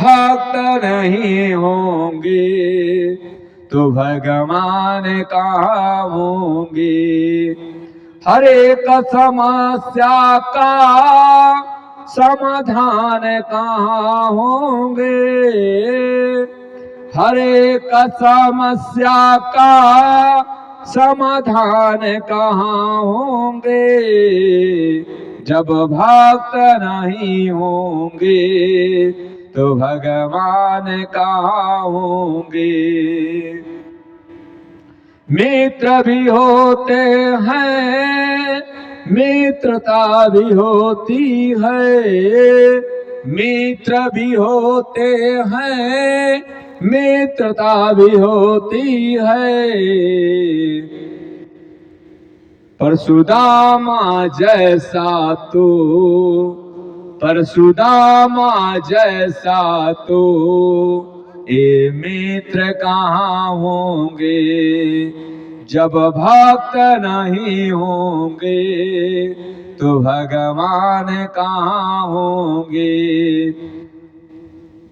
भक्त नहीं होंगे तो भगवान कहाँ होंगे। हर एक समस्या का समाधान कहाँ होंगे। हर एक समस्या का समाधान कहाँ होंगे। जब भक्त नहीं होंगे तो भगवान कहाँ होंगे। मित्र भी होते हैं, मित्रता भी होती है। मित्र भी होते हैं, मित्रता भी होती है। पर सुदामा जैसा तो, पर सुदामा जैसा तो ये मित्र कहाँ होंगे। जब भक्त नहीं होंगे तो भगवान कहाँ होंगे।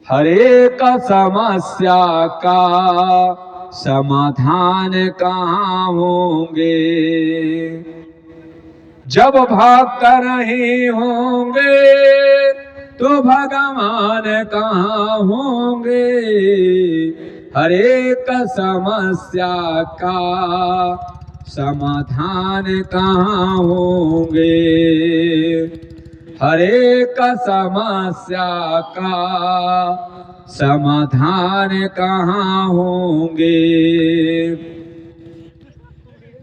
हर एक समस्या का समाधान कहाँ होंगे। जब भक्त नहीं होंगे तो भगवान कहाँ होंगे। हर एक समस्या का समाधान कहाँ होंगे। हर एक समस्या का समाधान कहाँ होंगे।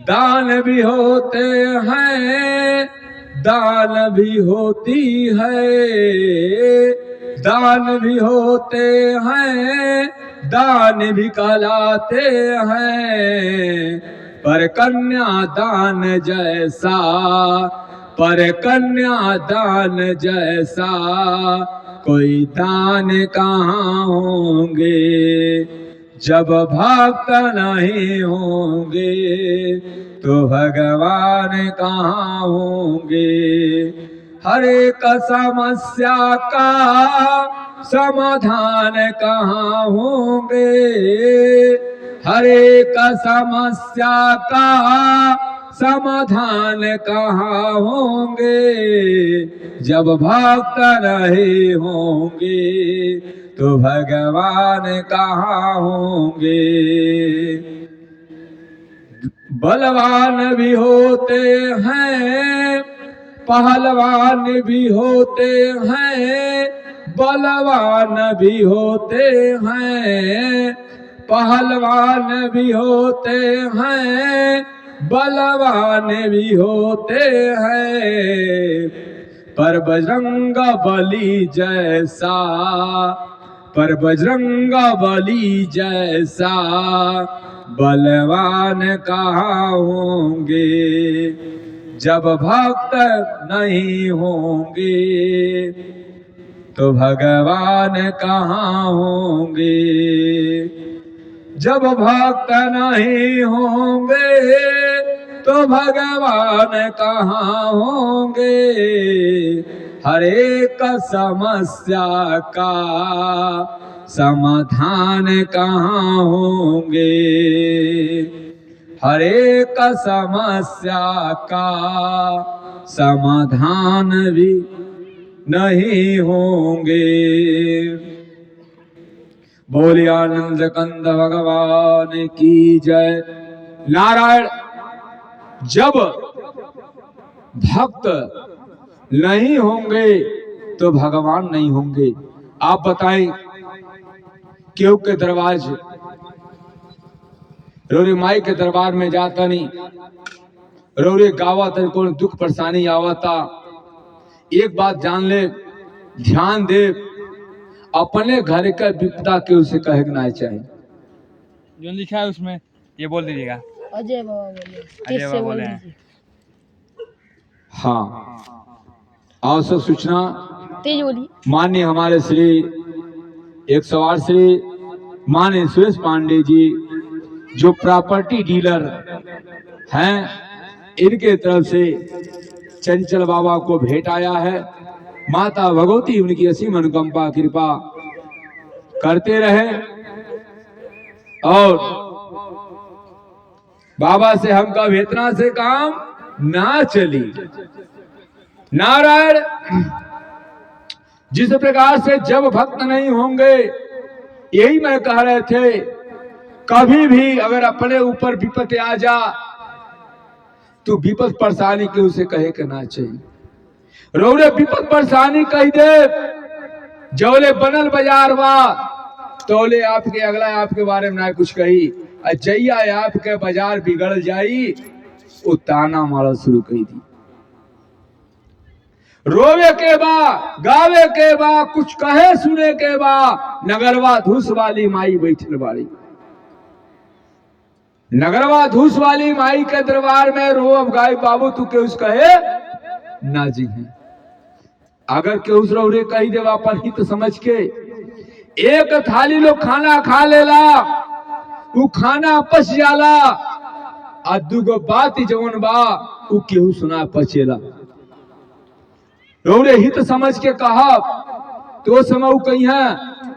दान भी होते हैं, दान भी होती है। दान भी होते हैं, दान भी कहलाते हैं। पर कन्या दान जैसा, पर कन्या दान जैसा कोई दान कहाँ होंगे। जब भक्त नहीं होंगे तो भगवान कहाँ होंगे। हर एक समस्या का समाधान कहाँ होंगे। हर एक समस्या का समाधान कहाँ होंगे। जब भक्त नहीं होंगे तो भगवान कहाँ होंगे। बलवान भी होते हैं, पहलवान भी होते हैं। बलवान भी होते हैं, पहलवान भी होते हैं। बलवान भी होते हैं। पर बजरंग बली जैसा, पर बजरंग बली जैसा बलवान कहाँ होंगे। जब भक्त नहीं होंगे तो भगवान कहाँ होंगे। जब भक्त नहीं होंगे तो भगवान कहाँ होंगे। हर एक समस्या का समाधान कहाँ होंगे। हर एक समस्या का समाधान भी नहीं होंगे। बोलिए आनंद कंद भगवान की जय। नारायण। जब भक्त नहीं होंगे तो भगवान नहीं होंगे। आप बताएं, क्यों के दरवाजे रोरे माई के दरबार में जाता नहीं, रोरे गावा तन को दुख परेशानी आवता। एक बात जान ले, ध्यान दे, अपने घर का विपदा के उसे कहना चाहिए। जो लिखा है उसमें ये बोल दीजिएगा। अजय बाबा बोले, अजय बाबा बोले हैं। हाँ, आवश्यक सूचना तेज बोलिए। माननीय हमारे श्री 108 श्री माननीय सुरेश पांडे जी जो प्रॉपर्टी डीलर हैं, इनके तरफ से चंचल बाबा को भेंट आया है। माता भगवती उनकी असीम अनुकंपा कृपा करते रहे और बाबा से हम कब इतना से काम ना चली। नारायण जिस प्रकार से जब भक्त नहीं होंगे, यही मैं कह रहे थे, कभी भी अगर अपने ऊपर विपत्ति आ जा तो विपद परेशानी के उसे कहे के ना चाहिए। रौरे विपद परेशानी कही दे, जौले बनल बाजार बा तौले आपके अगला आपके बारे में ना कुछ कही, जैया आपके बाजार बिगड़ जाई वो ताना मारा शुरू कर दी। रोवे के बा, गावे के बा, कुछ कहे सुने के बा, नगरवा धूस वाली माई बैठल वाली, नगरवा धूस वाली माई के दरबार में रोब गाय बाबू तू के उस कहे ना जी है। अगर के उस रोरे कही देवा पर हित समझ के एक थाली लोग खाना खा लेला, वो खाना पच जाला, आ दुगो बात जवन बा वो केहू सुना पचेला। रोरे हित समझ के कहा तो समय वो कही है,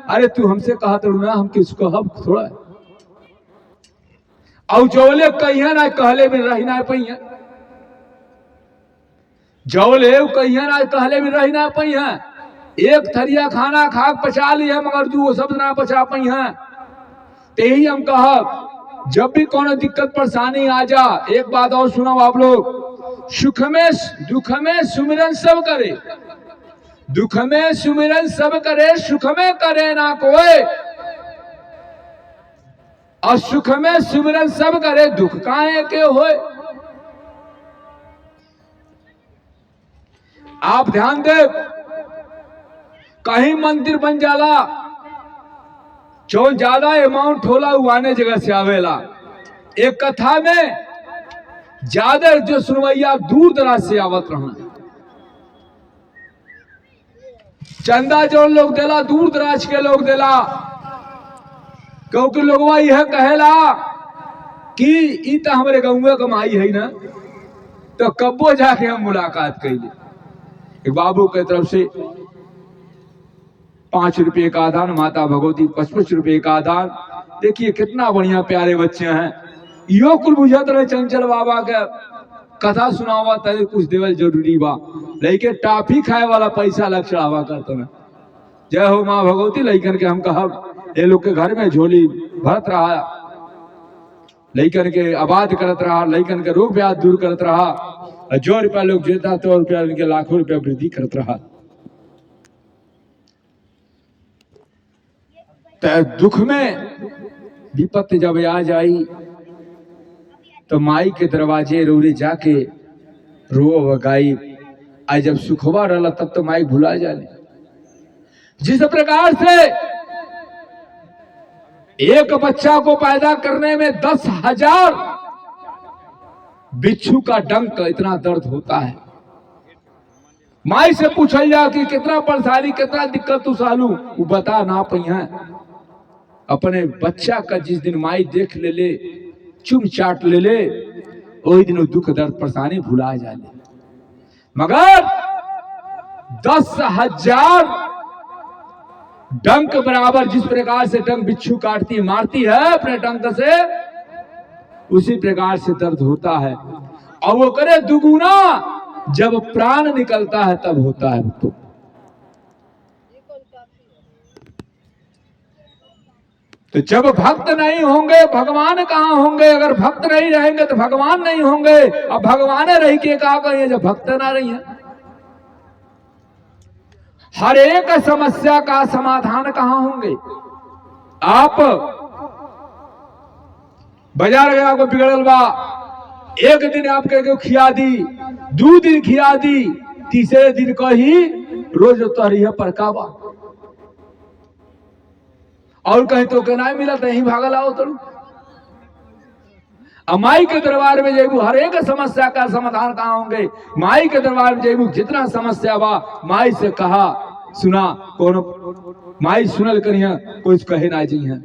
अरे तू हमसे कहा तो ना हम किसको कहब थोड़ा, और जौले कहिया ना कहले में रही ना पहिया, जौले कहिया ना कहले में रही ना पहिया। एक थरिया खाना खा पचा लिया मगर दू शब्द ना पचा पहिया। ते ही हम कहब जब भी कोनो दिक्कत परेशानी आ जा, एक बात और सुनो आप लोग, सुख में दुख में सुमिरन सब करे, दुख में सुमिरन सब करे, सुख में करे ना कोई, और सुख में सुमिरन सब करे, दुख काहे के होए। आप ध्यान दे, कहीं मंदिर बन जाला, जो ज्यादा अमाउंट होला आने जगह से आवेला। एक कथा में ज्यादा जो सुनवैया दूर दराज से आवत रहा, चंदा जो लोग देला दूर दराज के लोग देला, क्योंकि लोगवा यह कहेला कि ई तो हमारे गाँव कमाई है ना, तो कब्बो जाके हम मुलाकात कैले। एक बाबू के तरफ से 5 रुपए का दान, माता भगवती 55 रुपए का दान। देखिए कितना बढ़िया प्यारे बच्चे हैं, यो कुल बुझत रहे चंचल बाबा के कथा सुनावा तले कुछ देवल जरूरी बा, लेकिन टाफी खाए वाला पैसा लग चढ़ावा करते हैं। जय हो माँ भगवती। लेकिन के हम कहब ये लोग के घर में झोली भरत रहा, लेकिन के आबाद करत रहा, लेकिन के रोग ब्याज दूर करत रहा, जो रुपया लोग देता तो रुपया उनके लाखों रुपया वृद्धि करत रहा। तो दुख में विपत्ति जब आ जाई तो माई के दरवाजे रोरे जाके रो गाई, आज जब सुखवा रहा तब तो माई भुला जाने। जिस प्रकार से एक बच्चा को पैदा करने में 10,000 बिच्छू का डंक इतना दर्द होता है। माई से पूछल जा कि कितना परेशानी कितना दिक्कत तू सालू, वो बता ना पहिया। अपने बच्चा का जिस दिन माई देख ले ले, चुम चाट ले ले, वही दिन दुख दर्द परेशानी भुला जाने। मगर 10,000 डंक बराबर जिस प्रकार से डंक बिच्छू काटती मारती है अपने डंक से, उसी प्रकार से दर्द होता है। और वो करे दुगुना जब प्राण निकलता है तब होता है। तो जब भक्त नहीं होंगे भगवान कहाँ होंगे? अगर भक्त नहीं रहेंगे तो भगवान नहीं होंगे। अब भगवान रही के कहा कहिए जब भक्त ना रही है। हर एक समस्या का समाधान कहाँ होंगे? आप बाजार गया को बिगड़ल बा, एक दिन आपके खिया दी, 2 दिन खिया दी, तीसरे दिन को ही रोज तोहरी परकावा, और कहीं तो के नहीं मिला तो यही भागल आओ तरू। माई के दरबार में जेबू हर एक समस्या का समाधान कहाँ होंगे? माई के दरबार में जेबू जितना समस्या बा माई से कहा सुना, कौन माई सुनल करिया कुछ कहे ना जी है।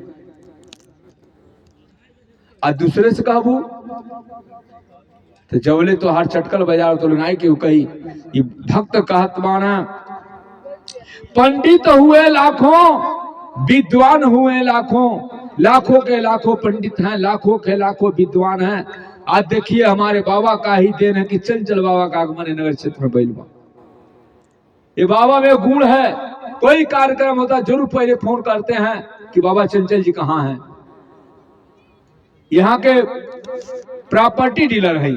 और दूसरे से कहबू तो जवले तो हर चटकल बाजार तो नाई के कही ये भक्त कहत माना। पंडित हुए लाखों विद्वान हुए लाखों, लाखों के लाखों पंडित हैं, लाखों के लाखों विद्वान हैं। आज देखिए हमारे बाबा का ही देन है कि चंचल बाबा का आगमन नगर क्षेत्र में बैलवा। ये बाबा में गुण है, कोई कार्यक्रम होता जरूर पहले फोन करते हैं कि बाबा चंचल जी कहाँ हैं। यहाँ के प्रॉपर्टी डीलर है,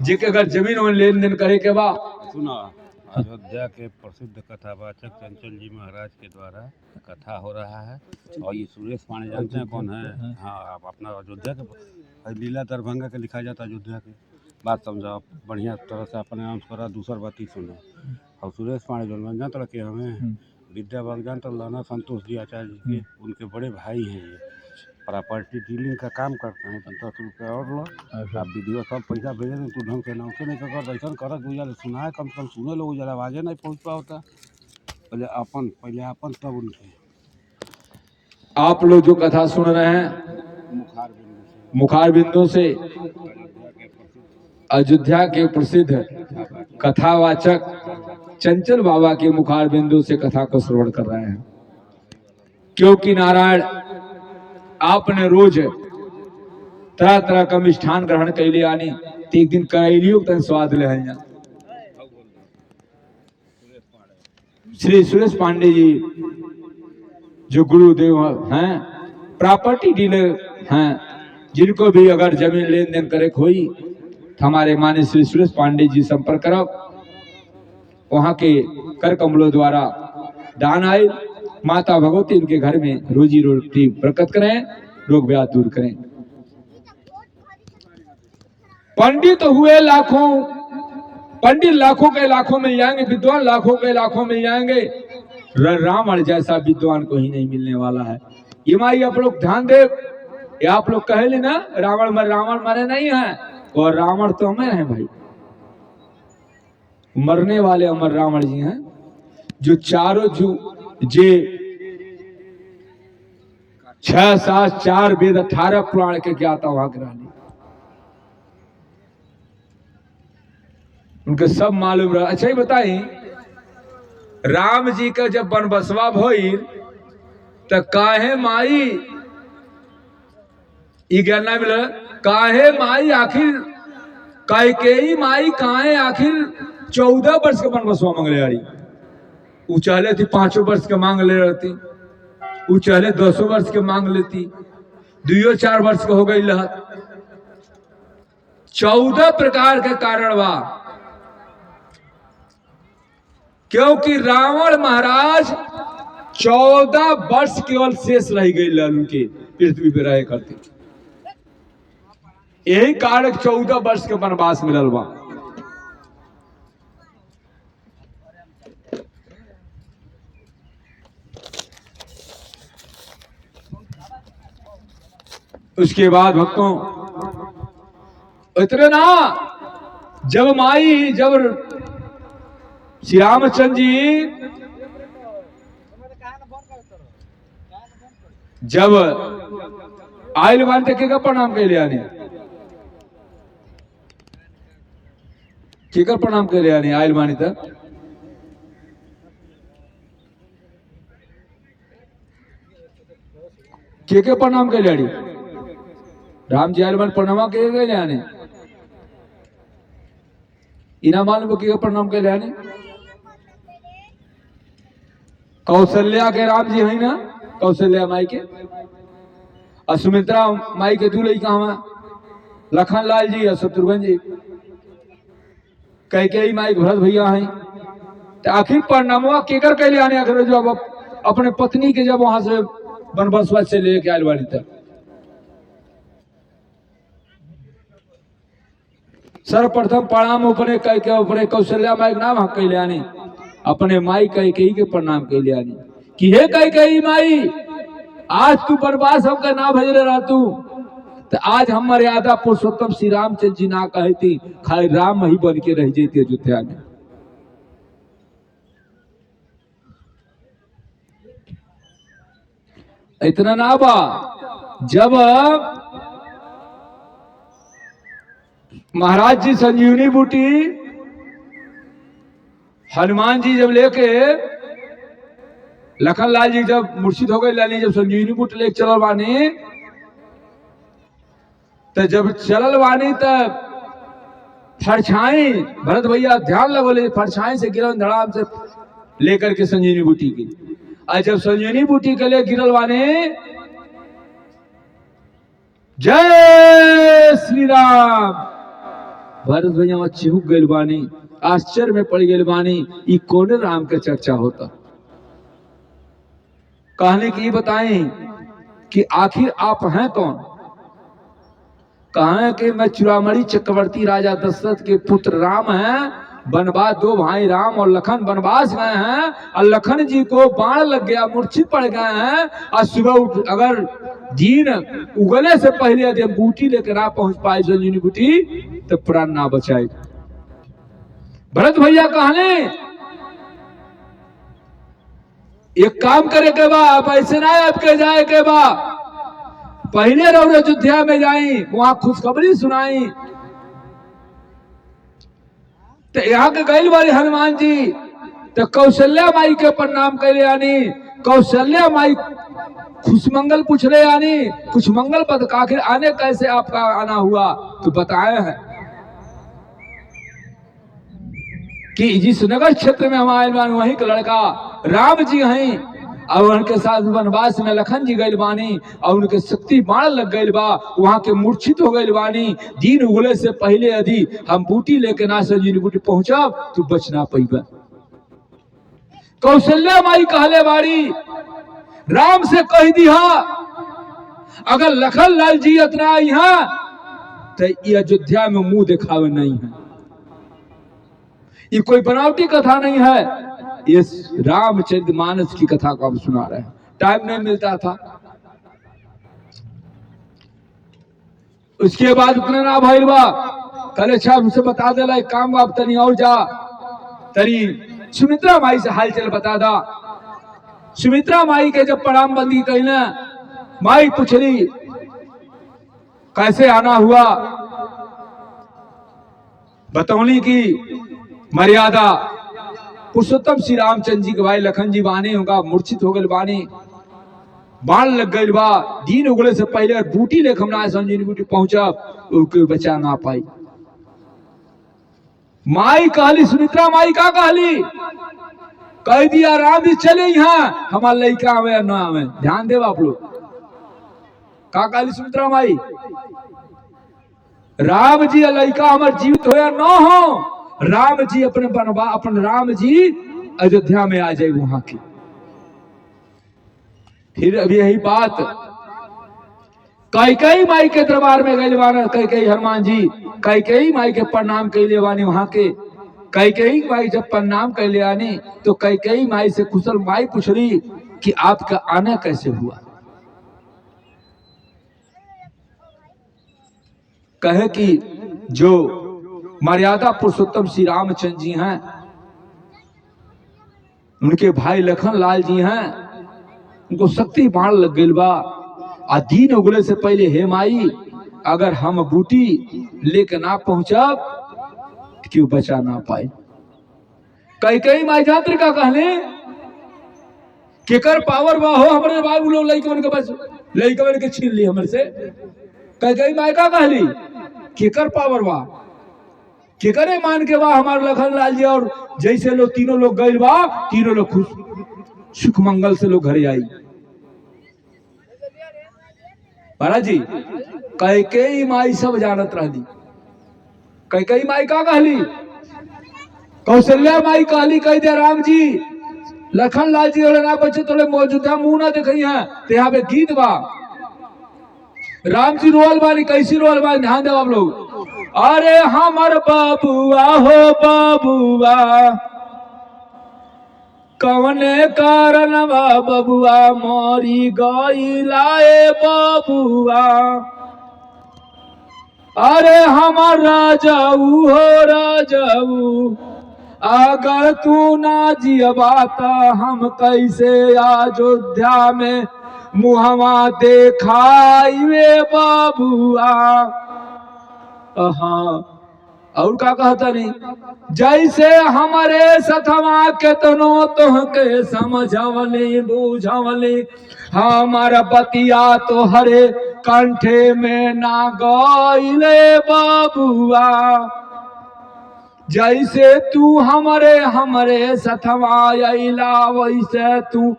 जिनके अगर जमीन और लेन देन करे के बाद सुना अयोध्या के प्रसिद्ध कथावाचक चंचल जी महाराज के द्वारा कथा हो रहा है। और ये सुरेश पांडे जानते हैं कौन है? हाँ, आप अपना अयोध्या के लीला दरभंगा के लिखा जाता है अयोध्या की बात समझा आप बढ़िया तरह से अपने नाम करा। दूसर बात ही सुना, और सुरेश पांडे जो जान तरह के हमें विद्या बागजान तो लाना संतोष जी आचार्य जी के उनके बड़े भाई हैं। ये प्रॉपर्टी डीलिंग का काम करते हैं। 10 रुपये और लो, आप वीडियो सब पैसा भेजे दें, तू ढंग से अनाउंस नहीं कर ऐसा कर गुजर सुना है, कम से कम सुने लोग जरा आवाज़े नहीं पहुँच पा होता। पहले अपन तब उनके आप लोग जो कथा सुन रहे हैं मुखार बिंदु से अयोध्या के प्रसिद्ध कथावाचक चंचल बाबा के मुखार बिंदु से कथा को श्रवण कर रहे हैं। क्योंकि नारायण आपने रोज तरह तरह का मिष्ठान ग्रहण कर लिया आनी, तो एक दिन करैलियों तन स्वाद ले हैं। श्री सुरेश पांडे जी जो गुरुदेव हैं, प्रॉपर्टी डीलर हैं, जिनको भी अगर जमीन लेन देन करे कोई तो हमारे माने श्री सुरेश पांडे जी संपर्क करो। वहां के कर कमलों द्वारा दान आए, माता भगवती उनके घर में रोजी रोटी बरकत करें, रोग व्याध दूर करें। पंडित हुए लाखों, पंडित लाखों के लाखों मिल जाएंगे, विद्वान लाखों के लाखों मिल जाएंगे, रावण जैसा विद्वान को ही नहीं मिलने वाला है। ये माई आप लोग ध्यान दे, ये आप लोग कहे ना रावण मरे नहीं है, और रावण तो अमर है भाई, मरने वाले अमर रावण जी हैं। जो चारों जे 6 7 4 वेद 18 पुराण के ज्ञाता वहां ग्रहणी, उनके सब मालूम रहा। अच्छा ही बताई, राम जी का जब बनबसवा भइल तो काहे माई ज्ञान ना मिला, काहे माई आखिर कैकेयी माई काहे आखिर 14 वर्ष के बनबसवा मांगले रही। वो चाहले थी 5 वर्ष के मांग ले रहती, वो चाहले 10 वर्ष के मांग लेती, 2-4 वर्ष के हो गई लहत। 14 प्रकार के कारण बा, क्योंकि रावण महाराज 14 वर्ष केवल शेष रह गई उनके पृथ्वी पे रहे करते, यही कारण 14 वर्ष के वनवास मिलल बा। उसके बाद भक्तों इतने ना, जब श्री रामचंद्र जी जब आयल मानते के प्रणाम के लिए आने, केकर प्रणाम के लिए आने आयल मानी तक के प्रणाम के लिए आनी, राम जी आयल मान प्रणाम के लिए आने, इना मालूम के प्रणाम के लिए आने। कौशल्या के राम जी है ना, कौशल्या माई के, और सुमित्रा माई के दू लड़का हवा, लखन लाल जी और शत्रुघ्न जी, कैकेयी माई भरत भैया हैं। तो आखिर प्रणामवा केकर के लिए आने, आखिर जब अपने पत्नी के जब वहां से बनबसवा से लेके आयल बाड़ी तक सर्वप्रथम प्रणाम अपने कैके कौशल्या माई के नाम कैले आनी, अपने माई कैकेयी के प्रणाम कैले आनी कि हे कैकेयी माई, आज तू बनवास हमका ना भेजले रह तू, तो आज हम मर्यादा पुरुषोत्तम श्री रामचंद्र जी ना कहती, खाली राम ही बन के रह जाती अयोध्या में। इतना ना बा, जब महाराज जी संजीवनी बूटी हनुमान जी जब लेके लखन लाल जी जब मूर्छित हो गए, लाली जब संजीवनी बूटी लेके चलल बानी, तो जब चलल बानी तब फरछाई भरत भैया ध्यान लगोले, फरछाई से गिरल धड़ाम से लेकर के संजीवनी बूटी की। और जब संजीवनी बूटी के लिए गिरल बानी, जय श्री राम, भरत भैया वहां चिहुक गइल बानी, आश्चर्य में पड़ गइल बानी, ई कौन राम के चर्चा होता। कहने की बताएं कि आखिर आप हैं कौन। कहा कि मैं चूड़ामणि चक्रवर्ती राजा दशरथ के पुत्र राम हैं, बनवास, दो भाई राम और लखन बनवास गए हैं, और लखन जी को बाण लग गया, मूर्छित पड़ गए हैं, और सुबह उठ अगर दिन उगने से पहले यदि हम बूटी लेकर ना पहुंच पाए संजीवनी बूटी, तो प्राण ना बचाए। भरत भैया कहने एक काम करे के बा, आप ऐसे ना आपके जाए के बा, पहले रहो अयोध्या में जाई, वहां खुशखबरी सुनाई। तो यहाँ के गैल वाले हनुमान जी तो कौशल्या माई के प्रणाम कैले आनी, कौशल्या माई खुशमंगल पूछ रहे आनी, कुछ मंगल पद आखिर आने कैसे आपका आना हुआ, तो बताए हैं कि जिस नगर क्षेत्र में हम आए बानी वहीं का लड़का राम जी हैं, और उनके साथ वनवास में लखन जी गइल बानी, और उनके शक्ति बाण लग गइल बा, वहां के मूर्छित हो गइल बानी। दिन उगले से पहले यदि हम बूटी लेके ना संजीवनी बूटी पहुंचब तो बच ना पैबा। कौशल्या माई कहले बाड़ी, राम से कह दिया अगर लखन लाल जी इतना आई है तो ये अयोध्या में मुंह दिखावे नहीं है, ये कोई बनावटी कथा नहीं है, ये रामचरितमानस की कथा को हम सुना रहे हैं। टाइम नहीं मिलता था। उसके बाद उतने ना भाई बा कल, अच्छा हमसे बता दे एक काम बा, तनी और जा तरी सुमित्रा माई से हाल चल बता दा। सुमित्रा माई के जब प्रणाम बंदी कहना, माई पूछली कैसे आना हुआ, बतौली की मर्यादा पुरुषोत्तम श्री रामचंद्र जी के भाई लखन जी बानी होगा, मूर्छित हो गए बानी, बाण लग गई बा, दिन उगले से पहले बूटी लेकर हमरा संजीवनी बूटी पहुंचा, उसके बचा ना पाई। माई कहली, सुमित्रा माई का कहली, कह दिया राम जी चले यहाँ, हमारा लड़का आवे या ना आवे, ध्यान देव आप लोग। का कहली सुमित्रा माई, राम जी लड़का हमारे जीवित हो या ना हो, राम जी अपने बनवा, अपने राम जी अयोध्या में आ जाए वहां की। फिर अब यही बात कैकेयी माई के दरबार में गए बाना, कैकेयी हनुमान जी कैकेयी माई के प्रणाम कैले बानी। वहां के कैकेयी माई जब प्रणाम कैले आनी तो कैकेयी माई से कुशल माई पूछ रही कि आपका आना कैसे हुआ। कहे कि जो मर्यादा पुरुषोत्तम श्री रामचंद्र जी हैं, उनके भाई लखन लाल जी हैं, उनको शक्ति बाण लग गई बा, आ दिन उगले से पहले हे माई अगर हम बूटी लेके ना पहुंचब क्यों बचा ना पाए। कैकेयी माई जात्र का कहले केकर पावर बा हो, हमारे भाई लोग लइकवन के बस लइकवन के छीन ली हमरे से। कैकेयी माई का कहली केकर पावर बा, केकरे मान के बा हमारे लखन लाल जी, और जैसे लोग तीनों लोग गइल बा, तीनों लोग खुश सुख मंगल से लोग घरे आई। महाराज जी कैकेयी माई सब जानत रहली। कैकेयी माई का कहली, कौशल्या माई कहली कह दे राम जी लखन लाल जी ना बचे तो मौजूदा मुंह ना देखी है, तो यहाँ पे गीत बा, राम जी रोल बानी, कैसी रोल बानी, ध्यान दे आप लोग। अरे हमर बाबुआ हो बाबुआ, कवने कारण बबुआ मोरी गईलाए बबुआ, अरे हमार राजाऊ हो राजाऊ, अगर तू ना जियबाता हम कैसे अयोध्या में मुहवा देखाइए बबुआ। हाँ और का कहता नहीं, जैसे हमारे सथवा केतनो तोहके समझवली बूझवली, हमारा बतिया तो हरे कंठे में ना गईले बबुआ। जैसे तू हमरे सथवा अइला, वैसे तू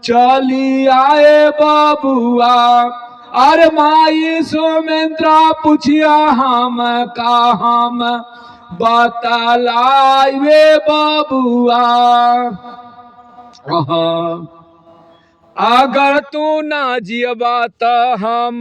चली आए बबुआ। अरे माई सोमेंद्रा पूछिया हम का हम बतलावे बबुआ। अगर तू ना जियबा त हम